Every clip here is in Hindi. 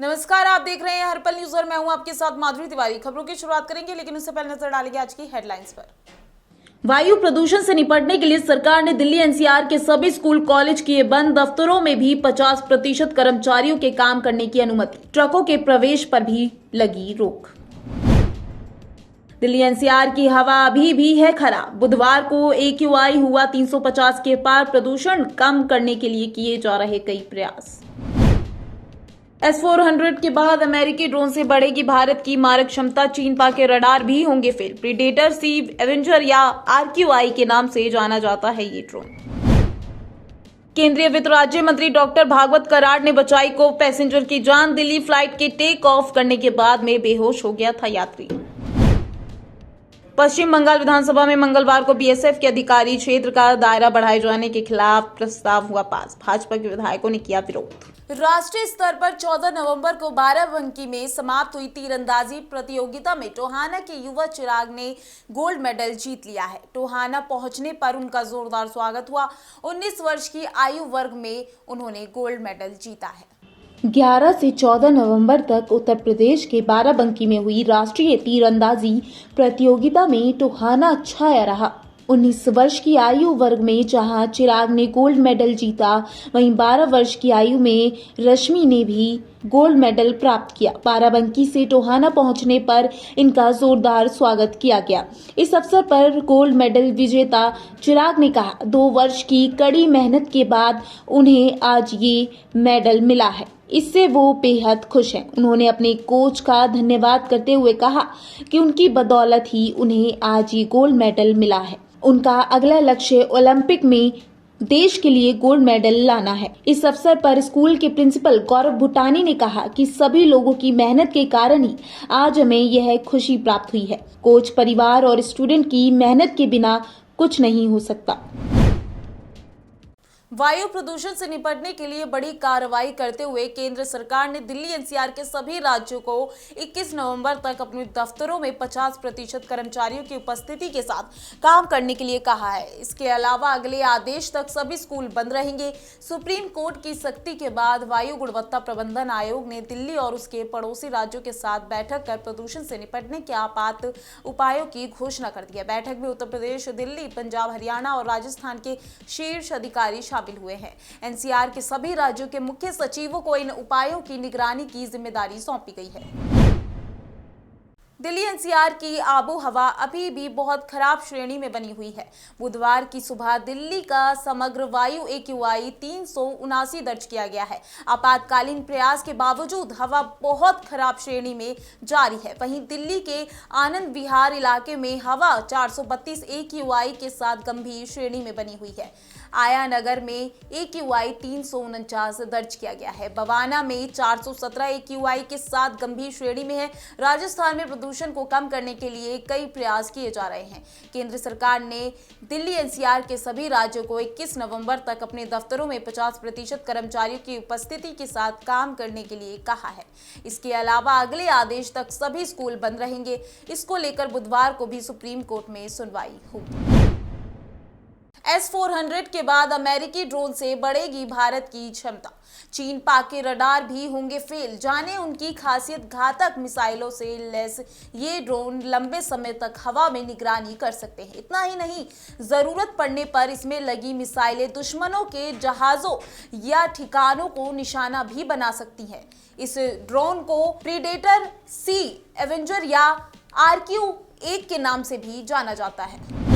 नमस्कार, आप देख रहे हैं हर्पल न्यूज और मैं हूं आपके साथ माधुरी तिवारी। खबरों की शुरुआत करेंगे, लेकिन उससे पहले नजर डालेंगे आज की हेडलाइंस पर। वायु प्रदूषण से निपटने के लिए सरकार ने दिल्ली एनसीआर के सभी स्कूल कॉलेज किए बंद। दफ्तरों में भी 50% कर्मचारियों के काम करने की अनुमति। ट्रकों के प्रवेश पर भी लगी रोक। दिल्ली एनसीआर की हवा अभी भी है खराब। बुधवार को AQI हुआ 350 के पार। प्रदूषण कम करने के लिए किए जा रहे कई प्रयास। S-400 के बाद अमेरिकी ड्रोन से बढ़ेगी भारत की मारक क्षमता। चीन पाक के रडार भी होंगे फेल। प्रीडेटर, सी एवेंजर या RQI के नाम से जाना जाता है ये ड्रोन। केंद्रीय वित्त राज्य मंत्री डॉक्टर भागवत कराड़ ने बचाई को पैसेंजर की जान। दिल्ली फ्लाइट के टेक ऑफ करने के बाद में बेहोश हो गया था यात्री। पश्चिम बंगाल विधानसभा में मंगलवार को BSF के अधिकारी क्षेत्र का दायरा बढ़ाए जाने के खिलाफ प्रस्ताव हुआ पास। भाजपा के विधायकों ने किया विरोध। राष्ट्रीय स्तर पर 14 नवंबर को बाराबंकी में समाप्त हुई तीरंदाजी प्रतियोगिता में टोहाना के युवा चिराग ने गोल्ड मेडल जीत लिया है। टोहाना पहुंचने पर उनका जोरदार स्वागत हुआ। 19 वर्ष की आयु वर्ग में उन्होंने गोल्ड मेडल जीता है। 11 से 14 नवंबर तक उत्तर प्रदेश के बाराबंकी में हुई राष्ट्रीय तीरंदाजी प्रतियोगिता में टोहाना छाया रहा। 19 वर्ष की आयु वर्ग में जहां चिराग ने गोल्ड मेडल जीता, वहीं 12 वर्ष की आयु में रश्मि ने भी गोल्ड मेडल प्राप्त किया। बाराबंकी से टोहाना पहुंचने पर इनका जोरदार स्वागत किया गया। इस अवसर पर गोल्ड मेडल विजेता चिराग ने कहा, 2 वर्ष की कड़ी मेहनत के बाद उन्हें आज ये मेडल मिला है, इससे वो बेहद खुश हैं। उन्होंने अपने कोच का धन्यवाद करते हुए कहा कि उनकी बदौलत ही उन्हें आज ये गोल्ड मेडल मिला है। उनका अगला लक्ष्य ओलंपिक में देश के लिए गोल्ड मेडल लाना है। इस अवसर पर स्कूल के प्रिंसिपल गौरव भूटानी ने कहा कि सभी लोगों की मेहनत के कारण ही आज हमें यह खुशी प्राप्त हुई है। कोच, परिवार और स्टूडेंट की मेहनत के बिना कुछ नहीं हो सकता। वायु प्रदूषण से निपटने के लिए बड़ी कार्रवाई करते हुए केंद्र सरकार ने दिल्ली एनसीआर के सभी राज्यों को 21 नवंबर तक अपने दफ्तरों में 50% कर्मचारियों की उपस्थिति के साथ काम करने के लिए कहा है। इसके अलावा अगले आदेश तक सभी स्कूल बंद रहेंगे। सुप्रीम कोर्ट की सख्ती के बाद वायु गुणवत्ता प्रबंधन आयोग ने दिल्ली और उसके पड़ोसी राज्यों के साथ बैठक कर प्रदूषण से निपटने के आपात उपायों की घोषणा कर दी है। बैठक में उत्तर प्रदेश, दिल्ली, पंजाब, हरियाणा और राजस्थान के शीर्ष अधिकारी शामिल हुए हैं। एनसीआर के सभी राज्यों के मुख्य सचिवों को इन उपायों की निगरानी की जिम्मेदारी सौंपी गई है। दिल्ली एनसीआर की आबो हवा अभी भी बहुत खराब श्रेणी में बनी हुई है। बुधवार की सुबह दिल्ली का समग्र वायु AQI 379 दर्ज किया गया है। आपातकालीन प्रयास के बावजूद हवा बहुत खराब श्रेणी में जारी है। वहीं दिल्ली के आनंद विहार इलाके में हवा 432 AQI के साथ गंभीर श्रेणी में बनी हुई है। आया नगर में AQI 349 दर्ज किया गया है। बवाना में 417 AQI के साथ गंभीर श्रेणी में है। राजस्थान में प्रदूषण को कम करने के लिए कई प्रयास किए जा रहे हैं। केंद्र सरकार ने दिल्ली एनसीआर के सभी राज्यों को 21 नवंबर तक अपने दफ्तरों में 50% कर्मचारियों की उपस्थिति के साथ काम करने के लिए कहा है। इसके अलावा अगले आदेश तक सभी स्कूल बंद रहेंगे। इसको लेकर बुधवार को भी सुप्रीम कोर्ट में सुनवाई होगी। S-400 के बाद अमेरिकी ड्रोन से बढ़ेगी भारत की क्षमता। चीन पाक के रडार भी होंगे फेल। जाने उनकी खासियत। घातक मिसाइलों से लैस ये ड्रोन लंबे समय तक हवा में निगरानी कर सकते हैं। इतना ही नहीं, जरूरत पड़ने पर इसमें लगी मिसाइलें दुश्मनों के जहाजों या ठिकानों को निशाना भी बना सकती हैं। इस ड्रोन को प्रीडेटर, सी एवेंजर या RQ-1 के नाम से भी जाना जाता है।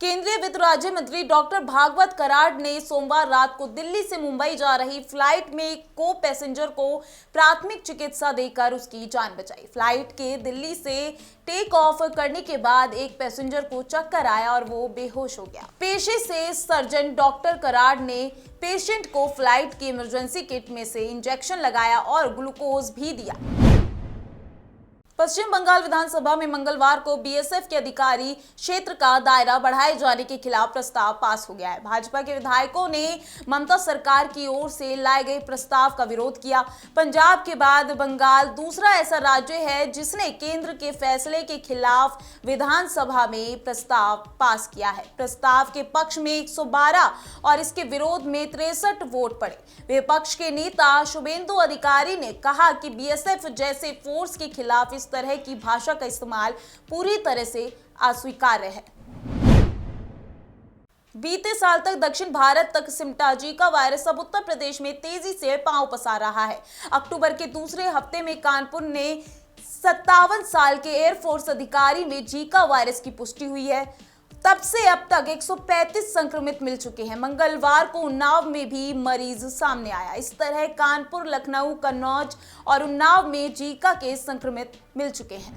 केंद्रीय वित्त राज्य मंत्री डॉक्टर भागवत कराड़ ने सोमवार रात को दिल्ली से मुंबई जा रही फ्लाइट में को पैसेंजर को प्राथमिक चिकित्सा देकर उसकी जान बचाई। फ्लाइट के दिल्ली से टेक ऑफ करने के बाद एक पैसेंजर को चक्कर आया और वो बेहोश हो गया। पेशे से सर्जन डॉक्टर कराड़ ने पेशेंट को फ्लाइट की इमरजेंसी किट में से इंजेक्शन लगाया और ग्लूकोज भी दिया। पश्चिम बंगाल विधानसभा में मंगलवार को बीएसएफ के अधिकारी क्षेत्र का दायरा बढ़ाए जाने के खिलाफ प्रस्ताव पास हो गया है। भाजपा के विधायकों ने ममता सरकार की ओर से लाए गए प्रस्ताव का विरोध किया। पंजाब के बाद बंगाल दूसरा ऐसा राज्य है जिसने केंद्र के फैसले के खिलाफ विधानसभा में प्रस्ताव पास किया है। प्रस्ताव के पक्ष में 112 और इसके विरोध में 63 वोट पड़े। विपक्ष के नेता शुभेंदु अधिकारी ने कहा कि बीएसएफ जैसे फोर्स के खिलाफ इस तरह की भाषा का इस्तेमाल पूरी तरह से अस्वीकार्य है। बीते साल तक दक्षिण भारत तक सिमटा जीका वायरस अब उत्तर प्रदेश में तेजी से पांव पसार रहा है। अक्टूबर के दूसरे हफ्ते में कानपुर ने 57 साल के एयरफोर्स अधिकारी में जीका वायरस की पुष्टि हुई है। तब से अब तक 135 संक्रमित मिल चुके हैं। मंगलवार को उन्नाव में भी मरीज सामने आया। इस तरह कानपुर, लखनऊ, कन्नौज और उन्नाव में जीका के संक्रमित मिल चुके हैं।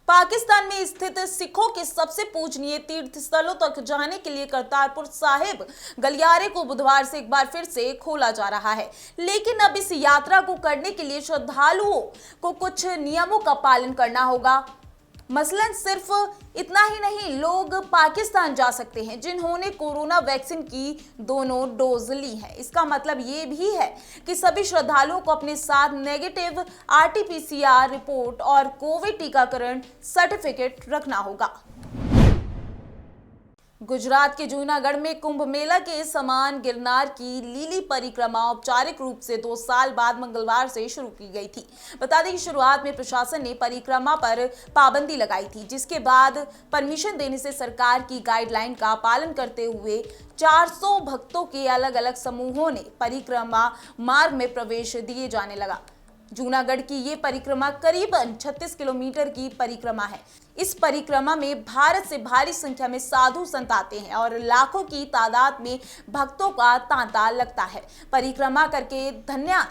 पाकिस्तान में स्थित सिखों के सबसे पूजनीय तीर्थ स्थलों तक जाने के लिए करतारपुर साहिब गलियारे को बुधवार से एक बार फिर से खोला जा रहा है, लेकिन अब इस यात्रा को करने के लिए श्रद्धालुओं को कुछ नियमों का पालन करना होगा। मसलन सिर्फ इतना ही नहीं, लोग पाकिस्तान जा सकते हैं जिन्होंने कोरोना वैक्सीन की दोनों डोज ली है। इसका मतलब ये भी है कि सभी श्रद्धालुओं को अपने साथ नेगेटिव आरटी-पीसीआर रिपोर्ट और कोविड टीकाकरण सर्टिफिकेट रखना होगा। गुजरात के जूनागढ़ में कुंभ मेला के समान गिरनार की लीली परिक्रमा औपचारिक रूप से 2 साल बाद मंगलवार से शुरू की गई थी। बता दें कि शुरुआत में प्रशासन ने परिक्रमा पर पाबंदी लगाई थी, जिसके बाद परमिशन देने से सरकार की गाइडलाइन का पालन करते हुए 400 भक्तों के अलग अलग समूहों ने परिक्रमा मार्ग में प्रवेश दिए जाने लगा। जूनागढ़ की ये परिक्रमा करीबन 36 किलोमीटर की परिक्रमा है। इस परिक्रमा में भारत से भारी संख्या में साधु संत आते हैं और लाखों की तादाद में भक्तों का तांता लगता है। परिक्रमा करके धन्य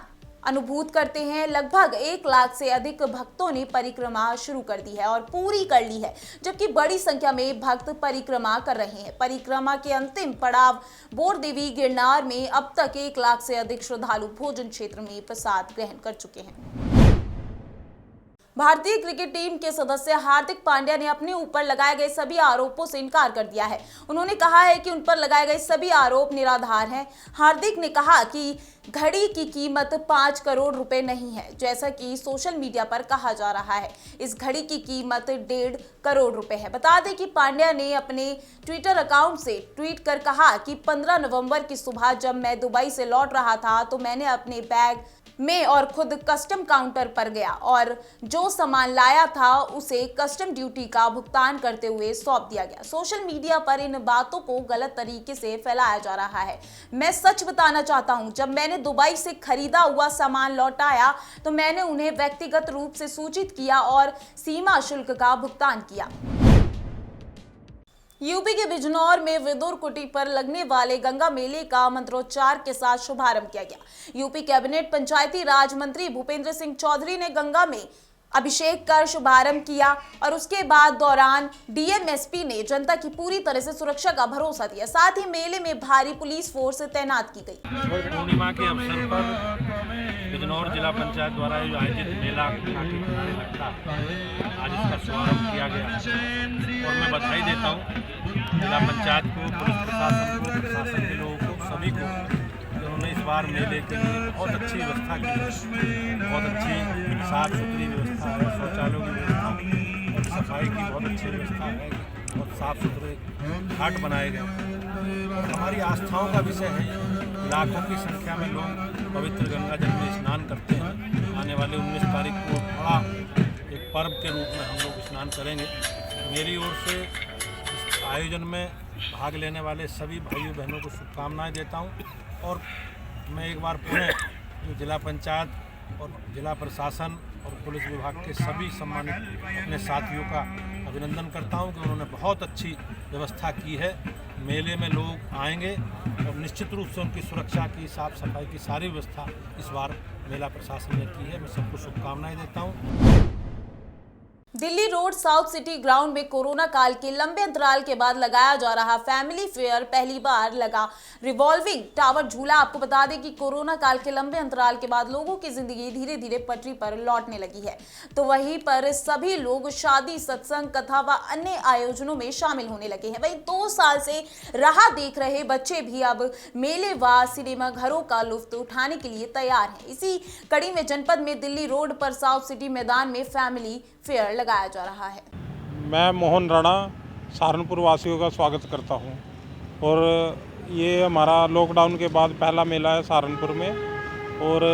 अनुभूत करते हैं। लगभग 1 लाख से अधिक भक्तों ने परिक्रमा शुरू कर दी है और पूरी कर ली है, जबकि बड़ी संख्या में भक्त परिक्रमा कर रहे हैं। परिक्रमा के अंतिम पड़ाव बोरदेवी गिरनार में अब तक 1 लाख से अधिक श्रद्धालु भोजन क्षेत्र में प्रसाद ग्रहण कर चुके हैं। भारतीय क्रिकेट टीम के सदस्य हार्दिक पांड्या ने अपने ऊपर लगाए गए सभी आरोपों से इनकार कर दिया है। उन्होंने कहा है कि उन पर लगाए गए सभी आरोप निराधार हैं। हार्दिक ने कहा कि घड़ी की कीमत 5 करोड़ रुपए नहीं है, जैसा कि सोशल मीडिया पर कहा जा रहा है। इस घड़ी की कीमत 1.5 करोड़ रुपए है। बता दें कि पांड्या ने अपने ट्विटर अकाउंट से ट्वीट कर कहा कि 15 नवंबर की सुबह जब मैं दुबई से लौट रहा था तो मैंने अपने बैग में और खुद कस्टम काउंटर पर गया और जो सामान लाया था उसे कस्टम ड्यूटी का भुगतान करते हुए सौंप दिया गया। सोशल मीडिया पर इन बातों को गलत तरीके से फैलाया जा रहा है। मैं सच बताना चाहता हूं, जब मैंने दुबई से खरीदा हुआ सामान लौटाया तो मैंने उन्हें व्यक्तिगत रूप से सूचित किया और सीमा शुल्क का भुगतान किया। यूपी के बिजनौर में विदुर कुटी पर लगने वाले गंगा मेले का मंत्रोच्चार के साथ शुभारंभ किया गया। यूपी कैबिनेट पंचायती राज मंत्री भूपेंद्र सिंह चौधरी ने गंगा में अभिषेक कर शुभारंभ किया और उसके बाद दौरान डीएमएसपी ने जनता की पूरी तरह से सुरक्षा का भरोसा दिया। साथ ही मेले में भारी पुलिस फोर्स तैनात की गई। पूर्णिमा के अवसर पर बिजनौर जिला पंचायत द्वारा आयोजित मेला लगता आज इसका शुभारंभ किया गया और मैं बधाई देता हूँ जिला पंचायत को, पुलिस प्रशासन को, प्रशासन के लोगों को, सभी को, जिन्होंने इस बार मेले के लिए बहुत अच्छी व्यवस्था की है। बहुत अच्छी साफ सुथरी व्यवस्था है, शौचालयों की व्यवस्था और सफाई की बहुत अच्छी व्यवस्था है और साफ सुथरे घाट बनाए गए। हमारी आस्थाओं का विषय है। लाखों की संख्या में लोग पवित्र गंगा जल में स्नान करते हैं। आने वाले 19 तारीख को बड़ा एक पर्व के रूप में हम लोग स्नान करेंगे। मेरी ओर से इस आयोजन में भाग लेने वाले सभी भाइयों बहनों को शुभकामनाएं देता हूं और मैं एक बार पुनः जो जिला पंचायत और जिला प्रशासन और पुलिस विभाग के सभी सम्मानित अपने साथियों का अभिनंदन करता हूं कि उन्होंने बहुत अच्छी व्यवस्था की है। मेले में लोग आएंगे और निश्चित रूप से उनकी सुरक्षा की, साफ सफाई की सारी व्यवस्था इस बार मेला प्रशासन ने की है। मैं सबको शुभकामनाएं देता हूं। Delhi road south city ground में कोरोना काल के लंबे अंतराल के बाद लगाया जा रहा फैमिली फेयर पहली बार लगा रिवॉल्विंग टावर झूला। आपको बता दें कि कोरोना काल के लंबे अंतराल के बाद लोगों की जिंदगी धीरे धीरे पटरी पर लौटने लगी है, तो वहीं पर सभी लोग शादी, सत्संग, कथा व अन्य आयोजनों में शामिल होने लगे हैं। वहीं 2 साल से राह देख रहे बच्चे भी अब मेले व सिनेमा घरों का लुत्फ उठाने के लिए तैयार हैं। इसी कड़ी में जनपद में दिल्ली रोड पर साउथ सिटी मैदान में फैमिली फेयर लगाया जा रहा है। मैं मोहन राणा सहारनपुर वासियों का स्वागत करता हूं और ये हमारा लॉकडाउन के बाद पहला मेला है सहारनपुर में और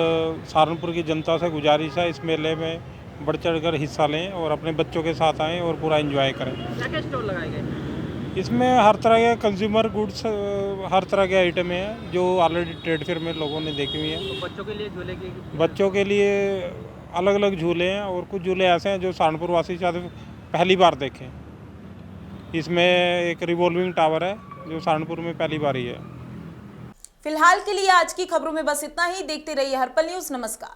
सहारनपुर की जनता से गुजारिश है इस मेले में बढ़ चढ़कर हिस्सा लें और अपने बच्चों के साथ आएं और पूरा एंजॉय करें। क्या स्टॉल लगाए गए? इसमें हर तरह के कंज्यूमर गुड्स, हर तरह के आइटम हैं जो ऑलरेडी ट्रेड फेयर में लोगों ने देखी हुई हैं। तो बच्चों के लिए झूले की बच्चों के लिए अलग अलग झूले हैं और कुछ झूले ऐसे हैं जो सहारनपुर वासी शायद पहली बार देखें। इसमें एक रिवॉल्विंग टावर है जो सहारनपुर में पहली बार ही है। फिलहाल के लिए आज की खबरों में बस इतना ही। देखते रहिए हर्पल न्यूज़। नमस्कार।